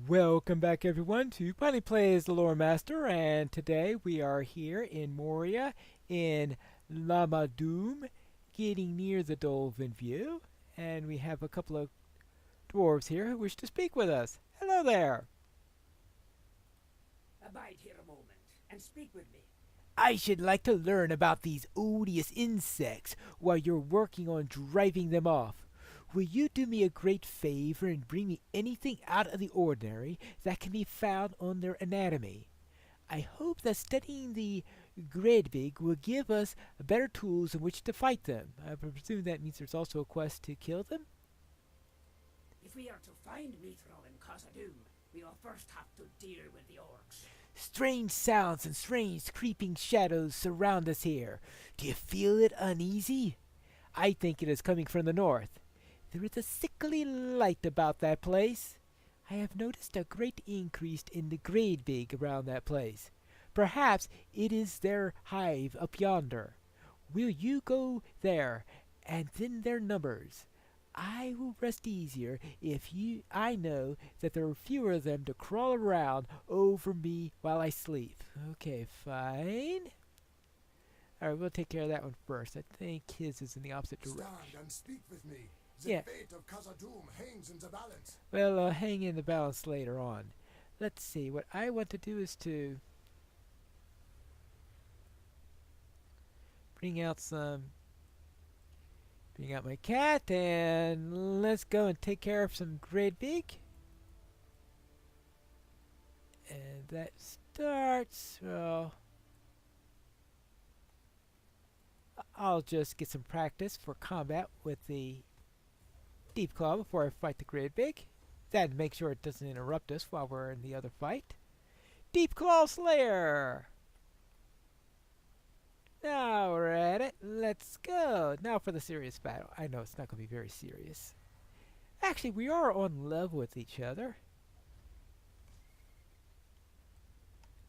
Welcome back everyone to Piney Plays the Lore Master, and today we are here in Moria in Doom, getting near the Dolphin View, and we have a couple of dwarves here who wish to speak with us. Hello there! Abide here a moment, and speak with me. I should like to learn about these odious insects while you're working on driving them off. Will you do me a great favor and bring me anything out of the ordinary that can be found on their anatomy? I hope that studying the Gredvig will give us better tools in which to fight them. I presume that means there's also a quest to kill them? If we are to find Mithril and Khazad-dûm, we will first have to deal with the orcs. Strange sounds and strange creeping shadows surround us here. Do you feel it uneasy? I think it is coming from the north. There is a sickly light about that place. I have noticed a great increase in the Gradbig around that place. Perhaps it is their hive up yonder. Will you go there and thin their numbers? I will rest easier if I know that there are fewer of them to crawl around over me while I sleep. Okay, fine. Alright, we'll take care of that one first. I think his is in the opposite direction. Stand and speak with me. The Yeah. fate of Khazad-dûm hangs in the balance. Well, I'll hang in the balance later on. Let's see. What I want to do is to bring out my cat, and let's go and take care of some great big. And that starts, well, I'll just get some practice for combat with the Deep Claw before I fight the Great Big. That make sure it doesn't interrupt us while we're in the other fight. Deep Claw Slayer! Now we're at it. Let's go. Now for the serious battle. I know it's not going to be very serious. Actually, we are on level with each other.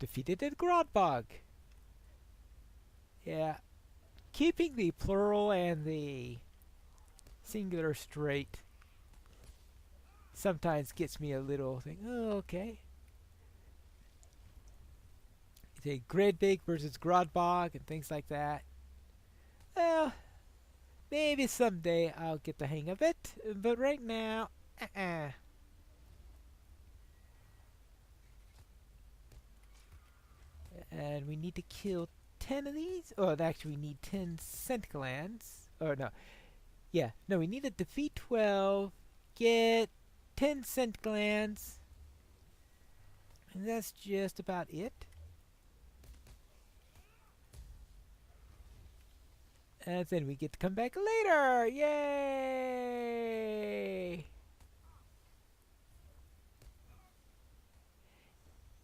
Defeated the Grodbog. Yeah. Keeping the plural and the singular straight sometimes gets me a little thing. Oh, okay. It's a Gradbig versus Grodbog and things like that. Well, maybe someday I'll get the hang of it, but right now, And we need to kill 10 of these. Oh, actually, we need 10 scent glands. Oh, no. Yeah, no, we need to defeat 12, get 10 scent glands, and that's just about it. And then we get to come back later! Yay!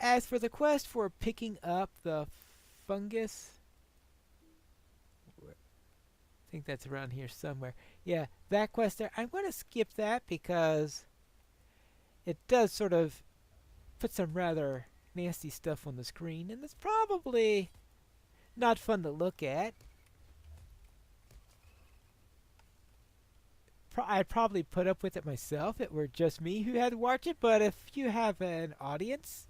As for the quest for picking up the fungus, I think that's around here somewhere. Yeah, that quest there. I'm going to skip that because it does sort of put some rather nasty stuff on the screen, and it's probably not fun to look at. I'd probably put up with it myself if it were just me who had to watch it, but if you have an audience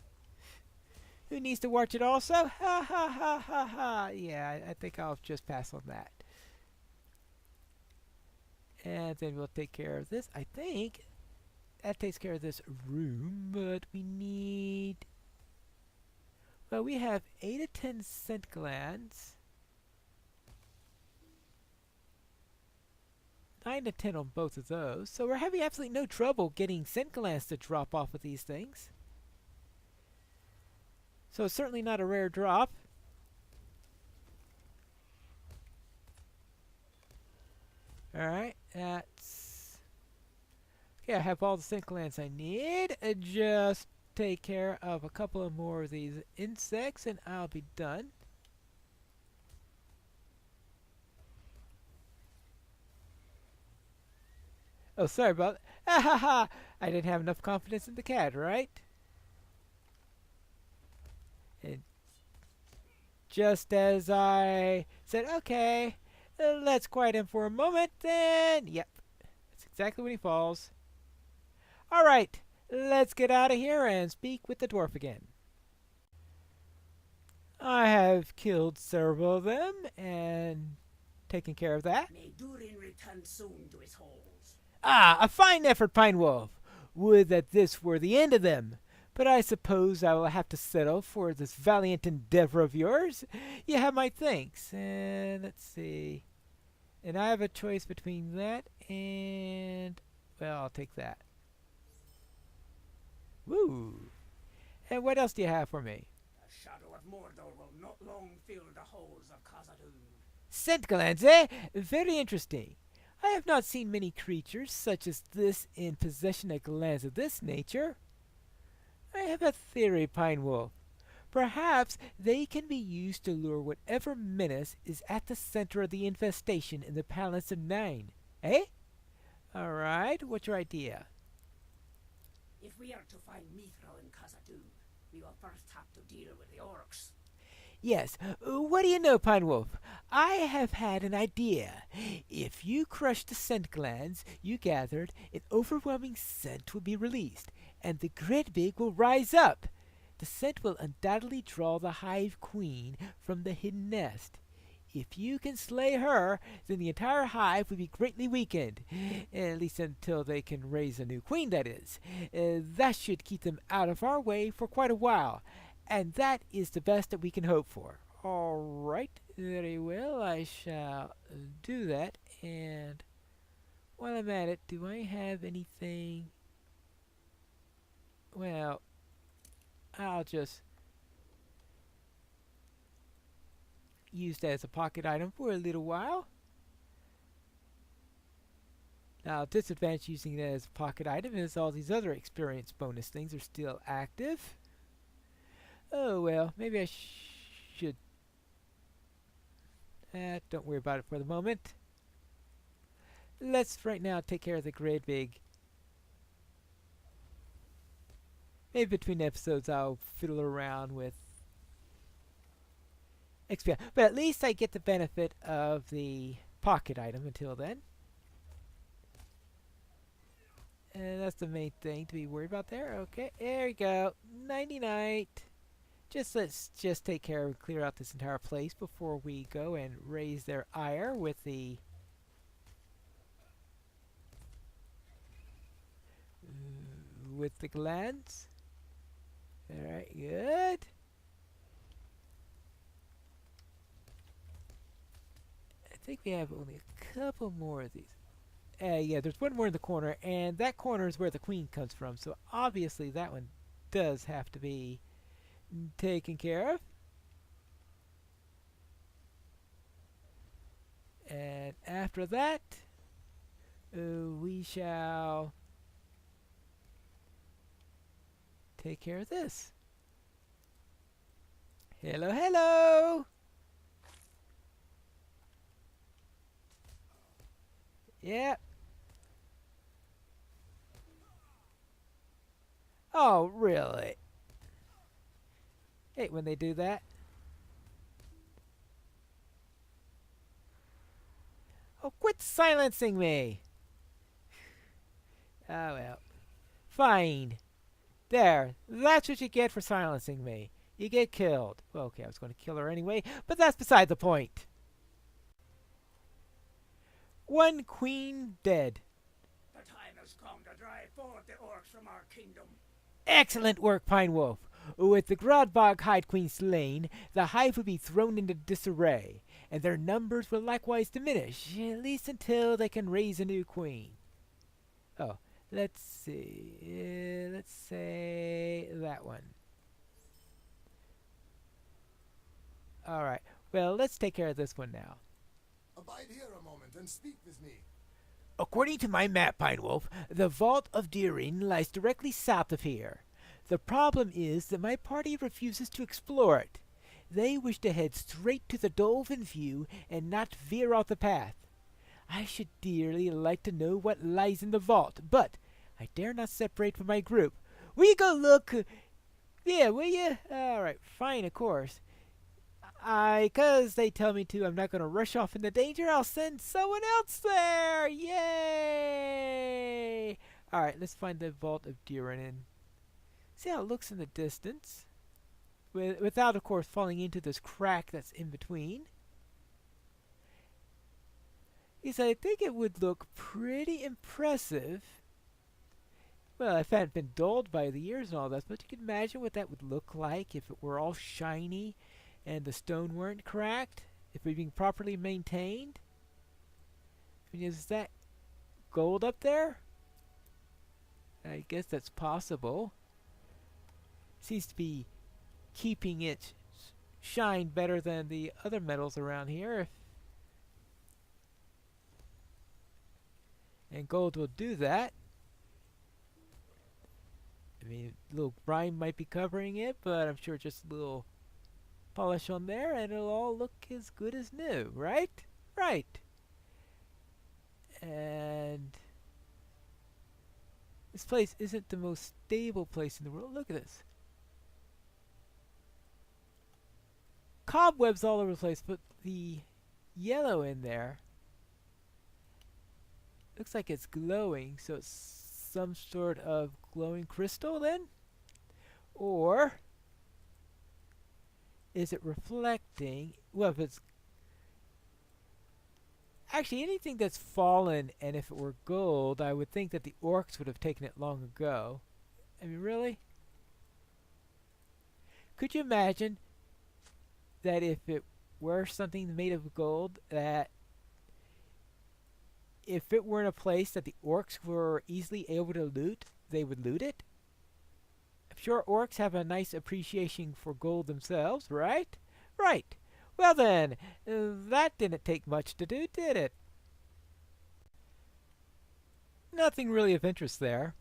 who needs to watch it also, ha ha ha ha ha, yeah, I think I'll just pass on that. And then we'll take care of this. I think that takes care of this room, but we need... Well, we have 8 to 10 scent glands. 9 to 10 on both of those. So we're having absolutely no trouble getting scent glands to drop off of these things. So it's certainly not a rare drop. Alright, that's... Okay, I have all the scent glands I need. Just take care of a couple of more of these insects and I'll be done. Oh, sorry about that. Ah ha ha! I didn't have enough confidence in the cat, right? And just as I said, okay, let's quiet him for a moment, then, yep, that's exactly when he falls. Alright, Let's get out of here and speak with the dwarf again. I have killed several of them and taken care of that. May Durin return soon to his holes. Ah, a fine effort, Pine Wolf. Would that this were the end of them. But I suppose I will have to settle for this valiant endeavor of yours. You have my thanks. And let's see. And I have a choice between that and... well, I'll take that. Woo! And what else do you have for me? The shadow of Mordor will not long fill the halls of Khazad-dûm. Scent glands, eh? Very interesting. I have not seen many creatures such as this in possession of glands of this nature. I have a theory, Pine Wolf. Perhaps they can be used to lure whatever menace is at the center of the infestation in the Palace of Nine. Eh? All right, what's your idea? If we are to find Mithril in Khazad-dûm, we will first have to deal with the orcs. Yes, what do you know, Pine Wolf? I have had an idea. If you crush the scent glands you gathered, an overwhelming scent will be released, and the Gredbig will rise up. The scent will undoubtedly draw the Hive Queen from the hidden nest. If you can slay her, then the entire hive will be greatly weakened, at least until they can raise a new queen, that is. That should keep them out of our way for quite a while, and that is the best that we can hope for. All right, very well, I shall do that, and while I'm at it, do I have anything? Well, I'll just use that as a pocket item for a little while. Now, disadvantage using that as a pocket item is all these other experience bonus things are still active. Oh well, maybe I should... don't worry about it for the moment. Let's right now take care of the great big. Maybe between episodes I'll fiddle around with XP. But at least I get the benefit of the pocket item until then. And that's the main thing to be worried about there. Okay, there we go. Nighty-night. Let's just take care of clear out this entire place before we go and raise their ire with the glands. Alright, good. I think we have only a couple more of these. Yeah, there's one more in the corner, and that corner is where the queen comes from, so obviously that one does have to be taken care of. And after that, we shall take care of this. Hello, hello! Yep. Oh, really? Hate when they do that. Oh, quit silencing me! Oh, well. Fine. There. That's what you get for silencing me. You get killed. Well, okay, I was going to kill her anyway, but that's beside the point. One queen dead. The time has come to drive forth the orcs from our kingdom. Excellent work, Pine Wolf. With the Grodbog Hide Queen slain, the hive will be thrown into disarray, and their numbers will likewise diminish, at least until they can raise a new queen. Oh, let's see. Let's say that one. Alright, well, let's take care of this one now. Abide here a moment and speak with me. According to my map, Pine Wolf, the Vault of Durin lies directly south of here. The problem is that my party refuses to explore it. They wish to head straight to the Dolphin View and not veer off the path. I should dearly like to know what lies in the vault, but I dare not separate from my group. Will you go look? Yeah, will you? Alright, fine, of course. 'Cause they tell me to, I'm not going to rush off into danger. I'll send someone else there. Yay! Alright, let's find the Vault of Durin and see how it looks in the distance. Without, of course, falling into this crack that's in between. Because I think it would look pretty impressive. Well, if it hadn't been dulled by the years and all that, but you can imagine what that would look like if it were all shiny and the stone weren't cracked, if it were being properly maintained. I mean, is that gold up there? I guess that's possible. Seems to be keeping it shine better than the other metals around here. And gold will do that. I mean, a little grime might be covering it, but I'm sure just a little polish on there and it'll all look as good as new, right? Right. And this place isn't the most stable place in the world. Look at this. Cobwebs all over the place, but the yellow in there looks like it's glowing, so it's some sort of glowing crystal then? Or is it reflecting? Well, if it's actually anything that's fallen, and if it were gold, I would think that the orcs would have taken it long ago. I mean, really? Could you imagine that if it were something made of gold, that if it were in a place that the orcs were easily able to loot, they would loot it? I'm sure orcs have a nice appreciation for gold themselves, right? Right. Well then, that didn't take much to do, did it? Nothing really of interest there.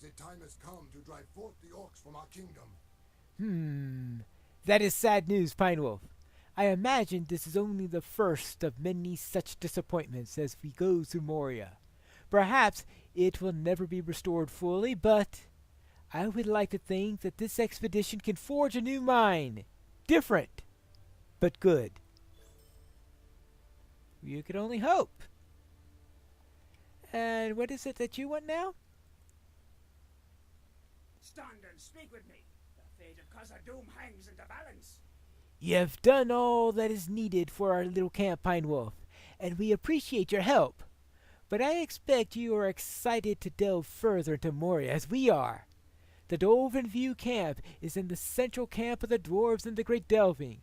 The time has come to drive forth the orcs from our kingdom. That is sad news, Pine Wolf. I imagine this is only the first of many such disappointments as we go through Moria. Perhaps it will never be restored fully, but I would like to think that this expedition can forge a new mine. Different, but good. You could only hope. And what is it that you want now? Stand and speak with me. The fate of Khazad-dûm hangs in the balance. You've done all that is needed for our little camp, Pine Wolf, and we appreciate your help. But I expect you are excited to delve further into Moria as we are. The Dolphin View camp is in the central camp of the dwarves in the Great Delving.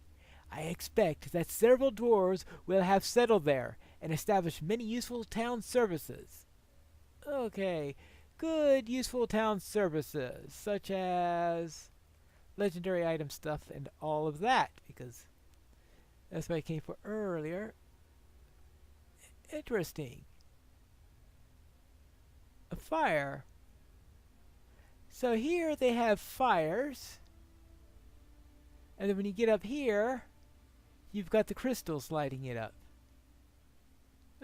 I expect that several dwarves will have settled there and established many useful town services. Okay, good useful town services, such as legendary item stuff and all of that, because that's what I came for earlier. Interesting. A fire. So here they have fires, and then when you get up here, you've got the crystals lighting it up.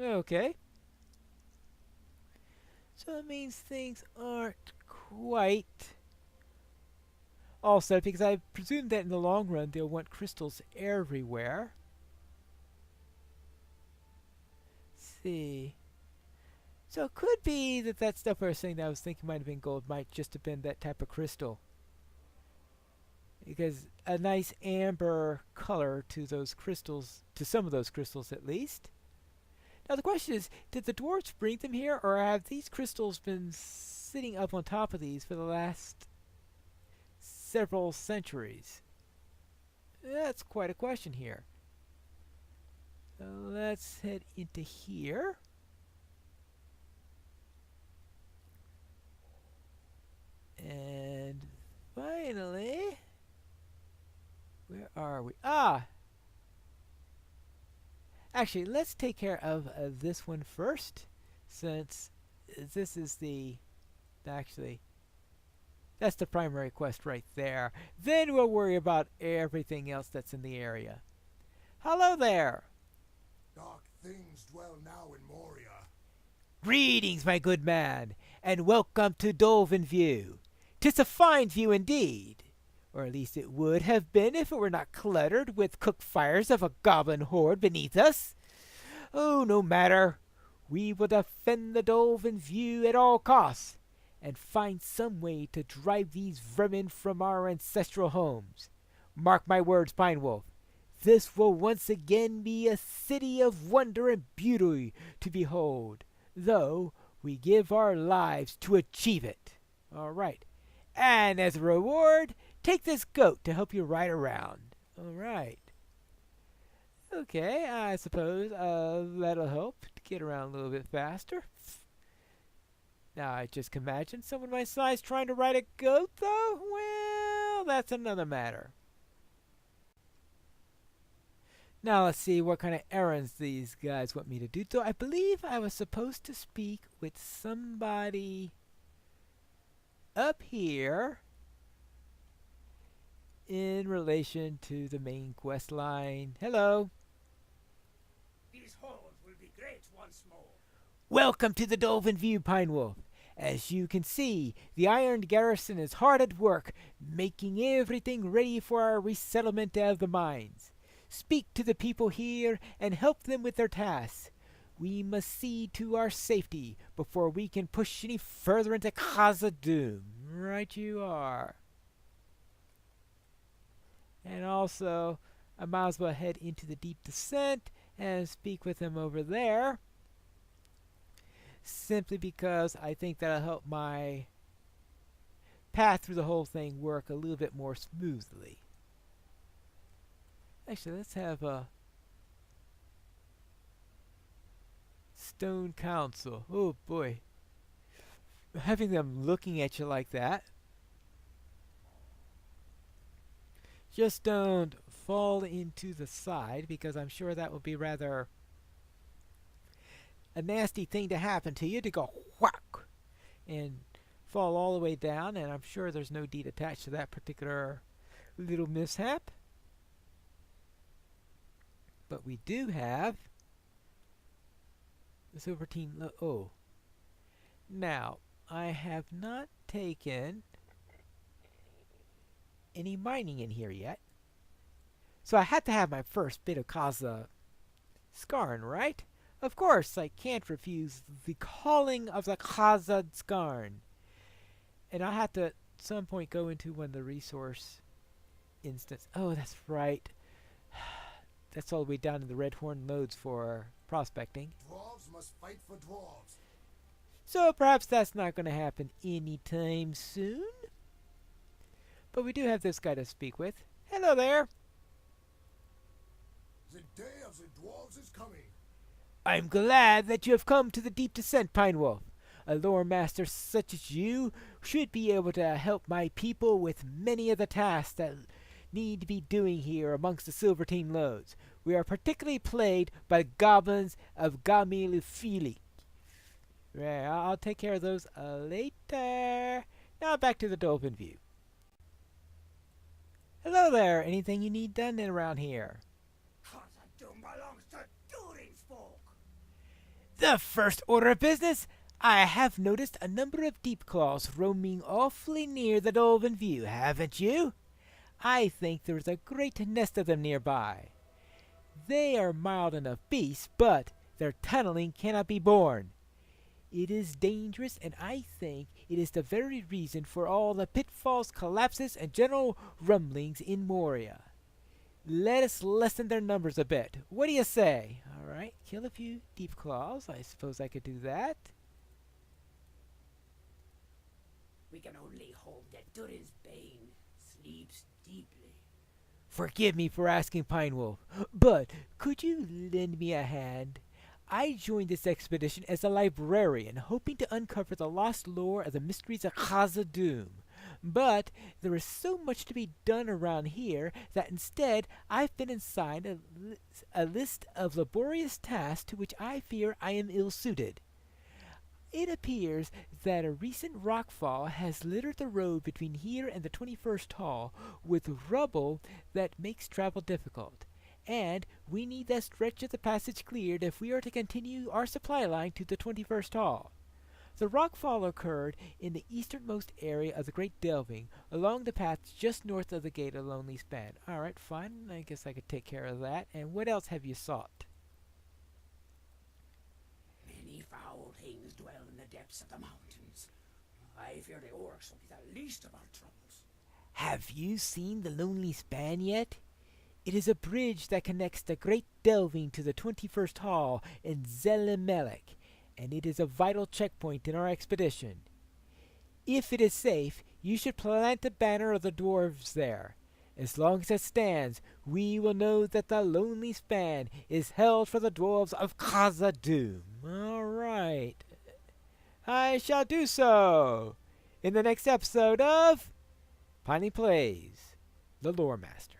Okay. So that means things aren't quite all set, because I presume that in the long run they'll want crystals everywhere. Let's see. So it could be that that stuff I was saying that I was thinking might have been gold might just have been that type of crystal. Because a nice amber color to those crystals, to some of those crystals at least. Now the question is, did the dwarves bring them here, or have these crystals been sitting up on top of these for the last several centuries? That's quite a question here. So let's head into here. And finally, where are we? Actually, let's take care of this one first, since this is actually, that's the primary quest right there. Then we'll worry about everything else that's in the area. Hello there! Dark things dwell now in Moria. Greetings, my good man, and welcome to Dolphin View. 'Tis a fine view indeed, or at least it would have been if it were not cluttered with cook fires of a goblin horde beneath us. Oh, no matter. We will defend the Dolphin View at all costs, and find some way to drive these vermin from our ancestral homes. Mark my words, Pine Wolf. This will once again be a city of wonder and beauty to behold, though we give our lives to achieve it. All right. And as a reward, take this goat to help you ride around. All right. Okay, I suppose that'll help to get around a little bit faster. Now, I just imagine someone my size trying to ride a goat, though? Well, that's another matter. Now, let's see what kind of errands these guys want me to do. So, I believe I was supposed to speak with somebody up here in relation to the main quest line. Hello. These halls will be great once more. Welcome to the Dolphin View, Pine Wolf. As you can see, the Iron Garrison is hard at work, making everything ready for our resettlement of the mines. Speak to the people here and help them with their tasks. We must see to our safety before we can push any further into Khazad-dûm. Right you are. And also, I might as well head into the deep descent and speak with them over there. Simply because I think that'll help my path through the whole thing work a little bit more smoothly. Actually, let's have a Stone Council. Oh boy. Having them looking at you like that. Just don't fall into the side, because I'm sure that will be rather a nasty thing to happen to you, to go whack and fall all the way down, and I'm sure there's no deed attached to that particular little mishap. But we do have the Silver Team. Oh. Now, I have not taken any mining in here yet. So I had to have my first bit of Kaza Skarn, right? Of course, I can't refuse the calling of the Khazad Skarn. And I'll have to at some point go into one of the resource instance. Oh, that's right. That's all the way down in the Red Horn Lodes for prospecting. Dwarves must fight for dwarves. So perhaps that's not going to happen anytime soon. But we do have this guy to speak with. Hello there. The day of the dwarves is coming. I'm glad that you have come to the deep descent, Pine Wolf. A lore master such as you should be able to help my people with many of the tasks that need to be doing here amongst the Silvertine Lodes. We are particularly plagued by the goblins of Gamilufili. Right, I'll take care of those later. Now back to the Dolphin View. Hello there. Anything you need done around here? Khazad-dûm belongs to Durin's folk. The first order of business? I have noticed a number of deep claws roaming awfully near the Dolphin View, haven't you? I think there's a great nest of them nearby. They are mild enough beasts, but their tunneling cannot be borne. It is dangerous, and I think it is the very reason for all the pitfalls, collapses, and general rumblings in Moria. Let us lessen their numbers a bit. What do you say? All right, kill a few deep claws. I suppose I could do that. We can only hope that Durin's bane sleeps deeply. Forgive me for asking, Pine Wolf, but could you lend me a hand? I joined this expedition as a librarian, hoping to uncover the lost lore of the mysteries of Khazad-dûm. But there is so much to be done around here that instead I've been assigned a list of laborious tasks to which I fear I am ill-suited. It appears that a recent rockfall has littered the road between here and the 21st Hall with rubble that makes travel difficult. And we need that stretch of the passage cleared if we are to continue our supply line to the 21st Hall. The rockfall occurred in the easternmost area of the Great Delving, along the path just north of the Gate of Lonely Span. Alright, fine. I guess I could take care of that. And what else have you sought? Many foul things dwell in the depths of the mountains. I fear the orcs will be the least of our troubles. Have you seen the Lonely Span yet? It is a bridge that connects the Great Delving to the 21st Hall in Zelimelech, and it is a vital checkpoint in our expedition. If it is safe, you should plant the banner of the dwarves there. As long as it stands, we will know that the Lonely Span is held for the dwarves of Khazad-dûm. All right. I shall do so in the next episode of Piney Plays, the Lore Master.